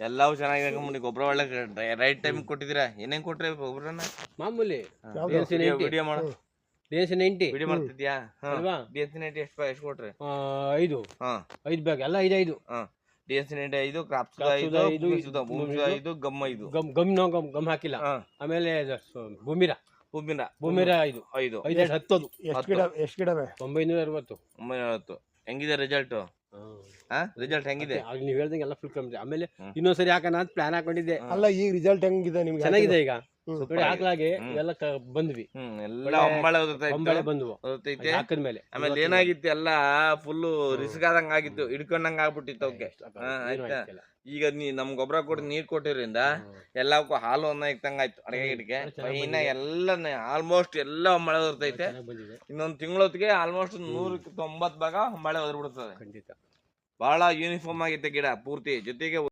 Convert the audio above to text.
ಎಲ್ಲವೂ ಚೆನ್ನಾಗಿದೆ ಕಮ್ಮಿ ಗೊಬ್ಬರ ಒಳ್ಳೆ ರೈಟ್ ಟೈಮ್ ಕೊಟ್ಟಿದ್ದೀರಾ. ಏನೇನ್ ಕೊಟ್ರಿ ಗೊಬ್ಬರನ? ಮಾಮೂಲಿ ವಿಡಿಯೋ ಮಾಡು. DNC90 ವಿಡಿಯೋ ಮಾಡ್ತಿದ್ಯಾ? ಅಲ್ವಾ? DNC90 ಎಷ್ಟು ಕೊಟ್ರಿ? 5 ಬ್ಯಾಗ್ ಎಲ್ಲ 5 DNC90 5, ಕ್ರಾಪ್ಸ್ 5, ಭೂಮಿದ 5, ಗಮ್ 5. ಗಮ್ ಹಾಕಿಲ್ಲ. ಆಮೇಲೆ ಭೂಮಿರ 5 ಎಷ್ಟು ಗಿಡವೆ? 960. ಹೆಂಗಿದೆ ರಿಸಲ್ಟ್? ರಿಸಲ್ಟ್ ಹೆಂಗಿದೆ? ನೀವ್ ಹೇಳ್ದಂಗೆ ಎಲ್ಲ ಫುಲ್ ಕಮ್ಮಿ. ಆಮೇಲೆ ಇನ್ನೊಂದ್ಸರಿ ಹಾಕೋಣ ಅಂತ ಪ್ಲಾನ್ ಹಾಕೊಂಡಿದ್ದೆ. ಅಲ್ಲ ಈ ರಿಸಲ್ಟ್ ಹೆಂಗಿದೆ ನಿಮ್ಗೆ? ಚೆನ್ನಾಗಿದೆ. ಈಗ ನೋಡಿ ಹಾಕ್ಲಾಗೆ ಎಲ್ಲ ಬಂದ್ವಿ, ಎಲ್ಲ ಹೊಂಬಾಳೆ ಬಂದ್ವು ಹಾಕಿದ್ಮೇಲೆ. ಆಮೇಲೆ ಏನಾಗಿತ್ತು ಎಲ್ಲ ಫುಲ್ ರಿಸ್ಕ್ ಆದಂಗ ಆಗಿತ್ತು, ಹಿಡ್ಕೊಂಡಂಗ ಆಗ್ಬಿಟ್ಟಿತ್ತು ಅವಕ್ಕೆ. ಆಯ್ತಾ, ಈಗ ನಮ್ ಗೊಬ್ಬರ ಕೊಟ್ಟು ನೀರ್ ಕೊಟ್ಟಿದ್ರಿಂದ ಎಲ್ಲಕ್ಕೂ ಹಾಲು ಅನ್ನ ಇಕ್ತಂಗ ಆಯ್ತು. ಅಡಿಗೆ ಗಿಡಕ್ಕೆ ಇನ್ನ ಎಲ್ಲ ಆಲ್ಮೋಸ್ಟ್ ಎಲ್ಲ ಹೊಂಬಾಳೆ ಬರ್ತೈತೆ. ಇನ್ನೊಂದ್ ತಿಂಗಳೊತ್ತಿಗೆ ಆಲ್ಮೋಸ್ಟ್ 190 ಭಾಗ ಹೊಂಬಾಳೆ ಹೊದ್ಬಿಡ್ತದೆ. ಖಂಡಿತ ಬಹಳ ಯೂನಿಫಾರ್ಮ್ ಆಗೈತೆ ಗಿಡ ಪೂರ್ತಿ. ಜೊತೆಗೆ